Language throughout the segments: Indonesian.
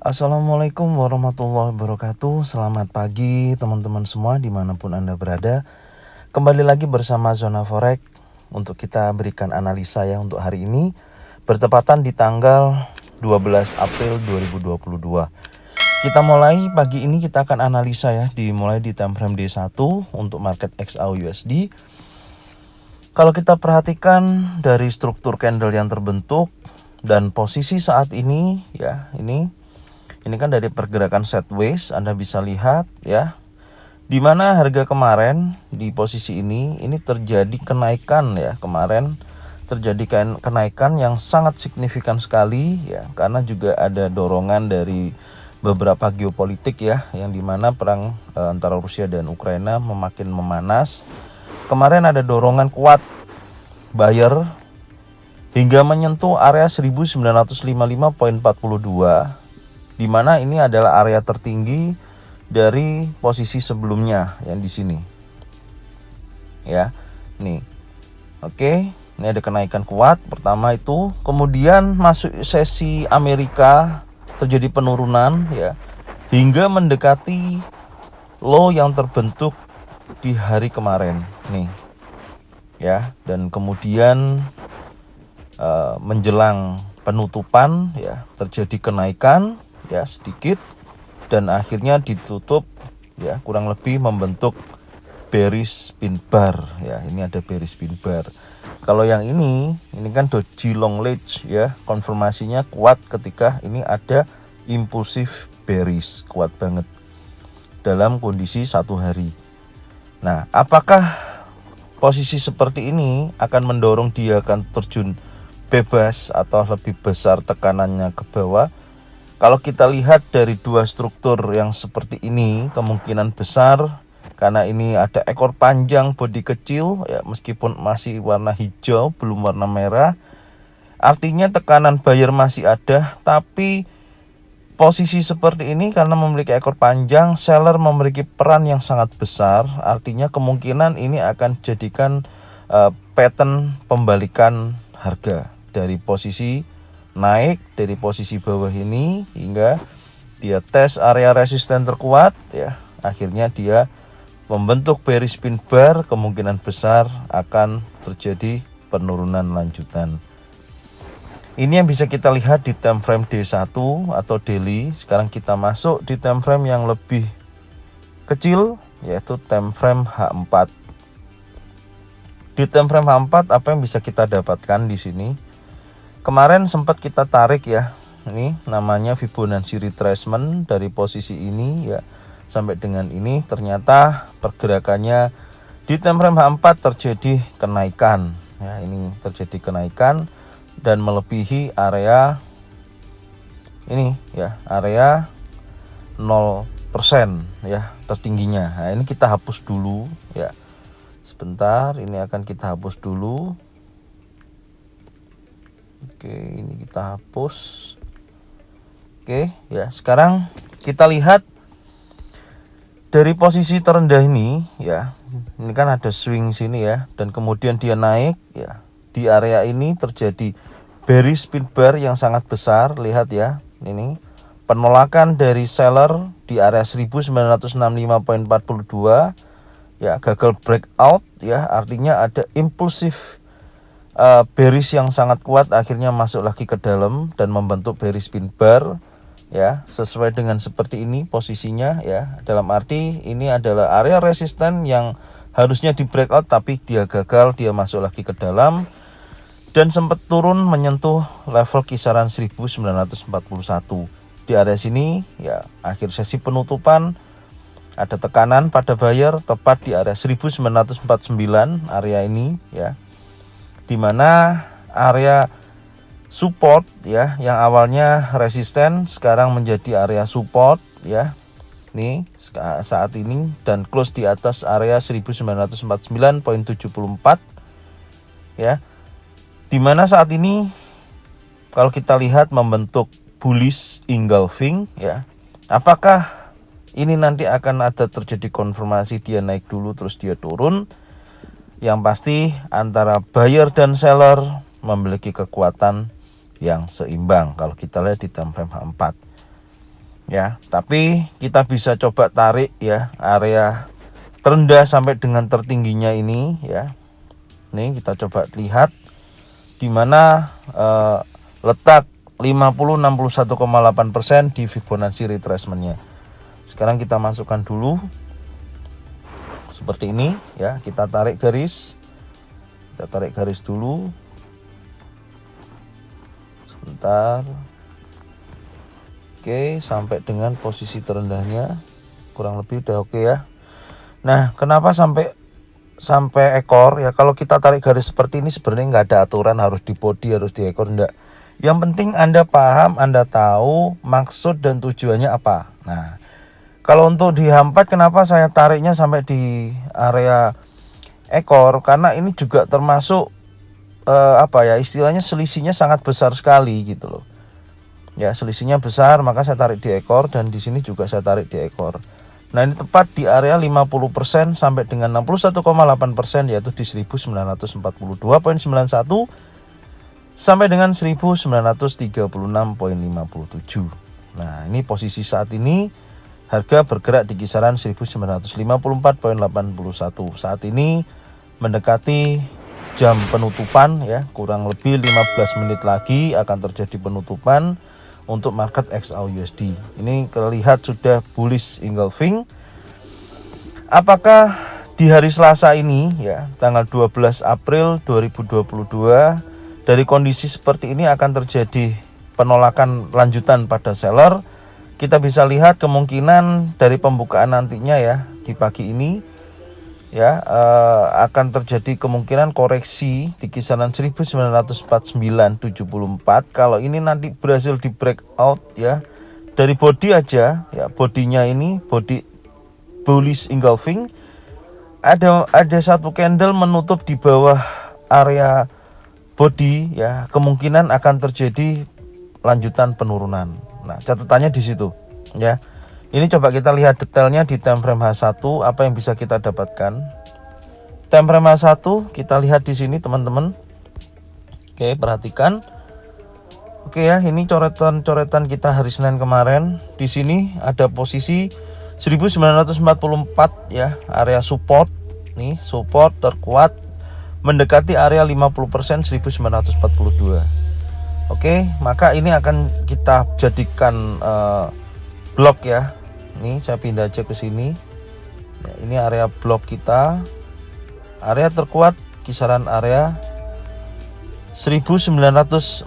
Assalamualaikum warahmatullahi wabarakatuh. Selamat pagi teman-teman semua dimanapun Anda berada. Kembali lagi bersama Zona Forex untuk kita berikan analisa ya untuk hari ini, bertepatan di tanggal 12 April 2022. Kita mulai pagi ini, kita akan analisa ya, dimulai di time frame D1 untuk market XAUUSD. Kalau kita perhatikan dari struktur candle yang terbentuk dan posisi saat ini ya, ini kan dari pergerakan sideways, Anda bisa lihat ya, di mana harga kemarin di posisi ini terjadi kenaikan ya, kemarin terjadi kenaikan yang sangat signifikan sekali ya, karena juga ada dorongan dari beberapa geopolitik ya, yang dimana perang antara Rusia dan Ukraina makin memanas. Kemarin ada dorongan kuat buyer hingga menyentuh area 1955.42, di mana ini adalah area tertinggi dari posisi sebelumnya yang di sini. Ya, nih. Oke, ini ada kenaikan kuat pertama itu, kemudian masuk sesi Amerika terjadi penurunan ya, hingga mendekati low yang terbentuk di hari kemarin nih. Ya, dan kemudian menjelang penutupan ya terjadi kenaikan ya sedikit, dan akhirnya ditutup ya kurang lebih membentuk bearish pin bar ya. Ini ada bearish pin bar. Kalau yang ini kan doji long ledge ya, konfirmasinya kuat ketika ini ada impulsif bearish kuat banget dalam kondisi satu hari. Nah, apakah posisi seperti ini akan mendorong dia akan terjun bebas atau lebih besar tekanannya ke bawah? Kalau kita lihat dari dua struktur yang seperti ini, kemungkinan besar karena ini ada ekor panjang, bodi kecil ya, meskipun masih warna hijau belum warna merah, artinya tekanan buyer masih ada. Tapi posisi seperti ini karena memiliki ekor panjang, seller memiliki peran yang sangat besar, artinya kemungkinan ini akan jadikan pattern pembalikan harga dari posisi naik dari posisi bawah ini hingga dia tes area resisten terkuat ya, akhirnya dia membentuk bearish pin bar. Kemungkinan besar akan terjadi penurunan lanjutan. Ini yang bisa kita lihat di time frame D1 atau daily. Sekarang kita masuk di time frame yang lebih kecil, yaitu time frame H4. Di time frame H4 apa yang bisa kita dapatkan di sini? Kemarin sempat kita tarik ya, ini namanya Fibonacci retracement dari posisi ini ya sampai dengan ini. Ternyata pergerakannya di time frame H4 terjadi kenaikan ya, ini terjadi kenaikan dan melebihi area ini ya, area 0% ya tertingginya. Nah, ini kita hapus dulu ya. Sebentar, ini akan kita hapus dulu. Oke, ini kita hapus. Oke, ya. Sekarang kita lihat dari posisi terendah ini ya. Ini kan ada swing sini ya, dan kemudian dia naik ya. Di area ini terjadi bearish pin bar yang sangat besar. Lihat ya, ini penolakan dari seller di area 1965.42 ya, gagal breakout ya, artinya ada impulsif bearish yang sangat kuat, akhirnya masuk lagi ke dalam dan membentuk bearish pin bar ya, sesuai dengan seperti ini posisinya ya. Dalam arti ini adalah area resisten yang harusnya di breakout, tapi dia gagal, dia masuk lagi ke dalam dan sempat turun menyentuh level kisaran 1941. Di area sini ya, akhir sesi penutupan ada tekanan pada buyer tepat di area 1949 area ini ya, dimana area support ya, yang awalnya resisten sekarang menjadi area support ya, nih saat ini, dan close di atas area 1949.74 ya, dimana saat ini kalau kita lihat membentuk bullish engulfing ya. Apakah ini nanti akan ada terjadi konfirmasi dia naik dulu terus dia turun? Yang pasti antara buyer dan seller memiliki kekuatan yang seimbang kalau kita lihat di time frame H4. ya. Tapi kita bisa coba tarik ya area terendah sampai dengan tertingginya ini ya. Nih kita coba lihat di mana letak 61,8% di Fibonacci retracement-nya. Sekarang kita masukkan dulu seperti ini ya, kita tarik garis. Kita tarik garis dulu. Sebentar. Oke, sampai dengan posisi terendahnya kurang lebih udah oke ya. Nah, kenapa sampai ekor ya? Kalau kita tarik garis seperti ini sebenarnya nggak ada aturan harus di body, harus di ekor, enggak. Yang penting Anda paham, Anda tahu maksud dan tujuannya apa. Nah, kalau untuk di H4 kenapa saya tariknya sampai di area ekor? Karena ini juga termasuk istilahnya selisihnya sangat besar sekali gitu loh. Ya, selisihnya besar, maka saya tarik di ekor, dan di sini juga saya tarik di ekor. Nah, ini tepat di area 50% sampai dengan 61,8%, yaitu di 1942,91 sampai dengan 1936,57. Nah, ini posisi saat ini harga bergerak di kisaran 1954,81. Saat ini mendekati jam penutupan ya, kurang lebih 15 menit lagi akan terjadi penutupan untuk market XAUUSD. Ini terlihat sudah bullish engulfing. Apakah di hari Selasa ini ya, tanggal 12 April 2022, dari kondisi seperti ini akan terjadi penolakan lanjutan pada seller? Kita bisa lihat kemungkinan dari pembukaan nantinya ya, di pagi ini ya, akan terjadi kemungkinan koreksi di kisaran 1949.74. Kalau ini nanti berhasil di breakout ya, dari body aja ya, bodinya ini body bullish engulfing, ada satu candle menutup di bawah area body ya, kemungkinan akan terjadi lanjutan penurunan. Nah, catatannya di situ ya. Ini coba kita lihat detailnya di time frame H1, apa yang bisa kita dapatkan. Time frame H1 kita lihat di sini teman-teman. Oke, perhatikan. Oke ya, ini coretan kita hari Senin kemarin. Di sini ada posisi 1944 ya, area support. Nih, support terkuat mendekati area 50% 1942. Oke, maka ini akan kita jadikan blok ya. Nih saya pindah aja ke sini. Ya, ini area blok kita. Area terkuat kisaran area 1944.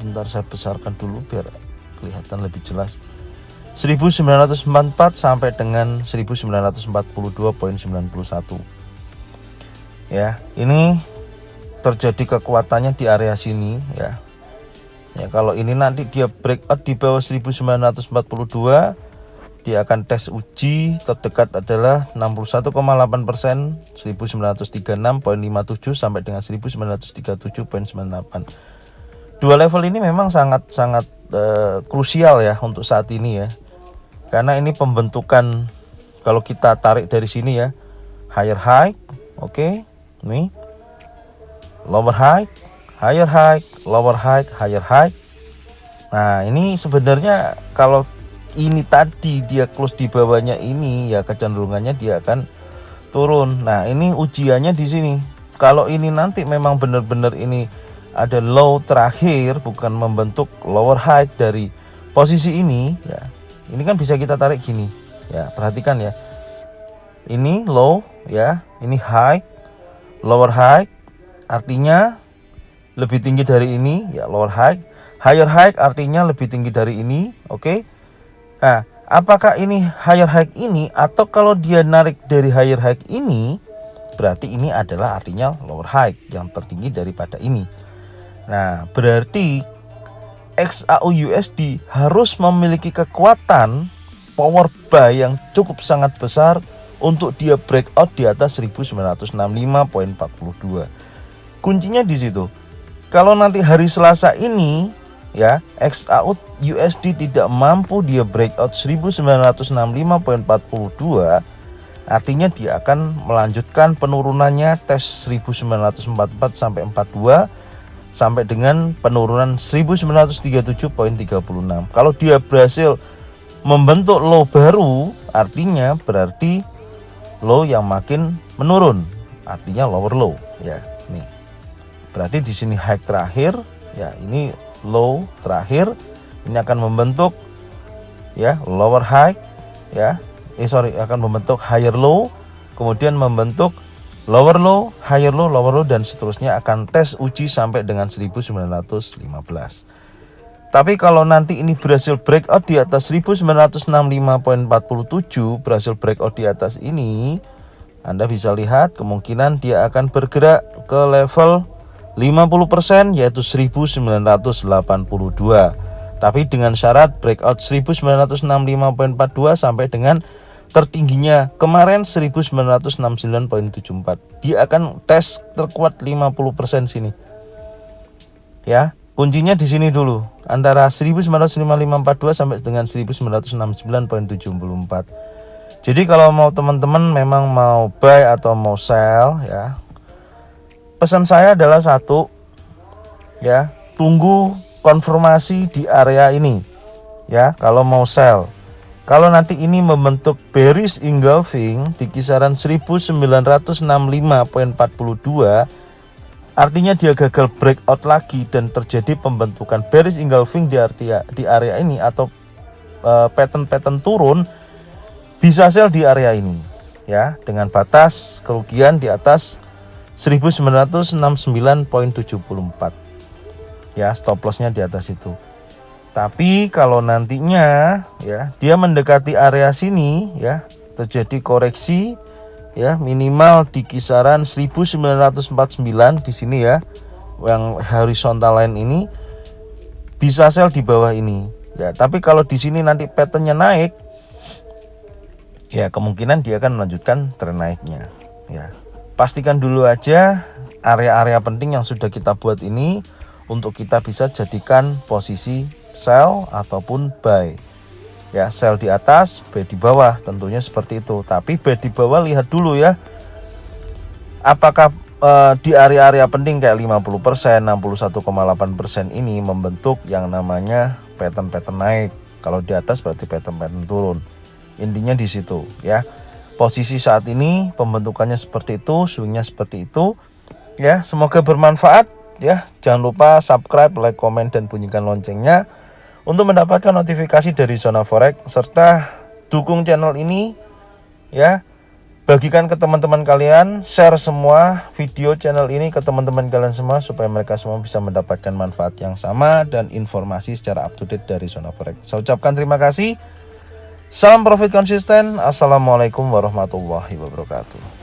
Bentar saya besarkan dulu biar kelihatan lebih jelas. 1944 sampai dengan 1942,91. Ya, ini terjadi kekuatannya di area sini ya. Ya, kalau ini nanti dia breakout di bawah 1942, dia akan tes uji terdekat adalah 61,8%, 1936,57 sampai dengan 1937,98. Dua level ini memang sangat krusial ya untuk saat ini ya. Karena ini pembentukan, kalau kita tarik dari sini ya, higher high, oke. Nih. Lower high, higher high, lower high, higher high. Nah, ini sebenarnya kalau ini tadi dia close di bawahnya ini ya, kecenderungannya dia akan turun. Nah, ini ujiannya di sini. Kalau ini nanti memang benar-benar ini ada low terakhir, bukan membentuk lower high dari posisi ini ya. Ini kan bisa kita tarik gini. Ya, perhatikan ya. Ini low ya, ini high, lower high artinya lebih tinggi dari ini ya, lower high. Higher high artinya lebih tinggi dari ini, oke. Nah, apakah ini higher high ini, atau kalau dia narik dari higher high ini, berarti ini adalah artinya lower high yang tertinggi daripada ini. Nah, berarti XAUUSD harus memiliki kekuatan power buy yang cukup sangat besar untuk dia breakout di atas 1965,42. Kuncinya di situ. Kalau nanti hari Selasa ini ya, XAUUSD tidak mampu dia breakout 1965,42, artinya dia akan melanjutkan penurunannya tes 1944 sampai 42 sampai dengan penurunan 1937,36. Kalau dia berhasil membentuk low baru, artinya berarti low yang makin menurun, artinya lower low ya. Nih. Berarti di sini high terakhir ya, ini low terakhir, ini akan membentuk ya lower high ya. Akan membentuk higher low, kemudian membentuk lower low, higher low, lower low, dan seterusnya akan tes uji sampai dengan 1915. Tapi kalau nanti ini berhasil breakout di atas 1965.47, berhasil breakout di atas ini, Anda bisa lihat kemungkinan dia akan bergerak ke level 50%, yaitu 1982. Tapi dengan syarat breakout 1965.42 sampai dengan tertingginya kemarin 1969.74. Dia akan tes terkuat 50% sini. Ya, kuncinya di sini dulu, antara 1965.42 sampai dengan 1969.74. Jadi kalau mau teman-teman memang mau buy atau mau sell ya, pesan saya adalah satu ya, tunggu konfirmasi di area ini ya kalau mau sell. Kalau nanti ini membentuk bearish engulfing di kisaran 1965.42, artinya dia gagal breakout lagi dan terjadi pembentukan bearish engulfing di area ini atau pattern turun, bisa sell di area ini ya, dengan batas kerugian di atas 1969.74 ya, stop lossnya di atas itu. Tapi kalau nantinya ya dia mendekati area sini ya, terjadi koreksi ya minimal di kisaran 1949 di sini ya, yang horizontal line ini, bisa sell di bawah ini ya. Tapi kalau di sini nanti patternnya naik ya, kemungkinan dia akan melanjutkan tren naiknya ya. Pastikan dulu aja area-area penting yang sudah kita buat ini untuk kita bisa jadikan posisi sell ataupun buy ya. Sell di atas, buy di bawah, tentunya seperti itu. Tapi buy di bawah lihat dulu ya, apakah di area-area penting kayak 50%, 61,8% ini membentuk yang namanya pattern naik. Kalau di atas berarti pattern turun. Intinya di situ ya. Posisi saat ini pembentukannya seperti itu, swingnya seperti itu ya. Semoga bermanfaat ya. Jangan lupa subscribe, like, komen, dan bunyikan loncengnya untuk mendapatkan notifikasi dari Zona Forex, serta dukung channel ini ya. Bagikan ke teman-teman kalian, share semua video channel ini ke teman-teman kalian semua supaya mereka semua bisa mendapatkan manfaat yang sama dan informasi secara up to date dari Zona Forex. Saya ucapkan terima kasih. Salam profit konsisten. Assalamualaikum warahmatullahi wabarakatuh.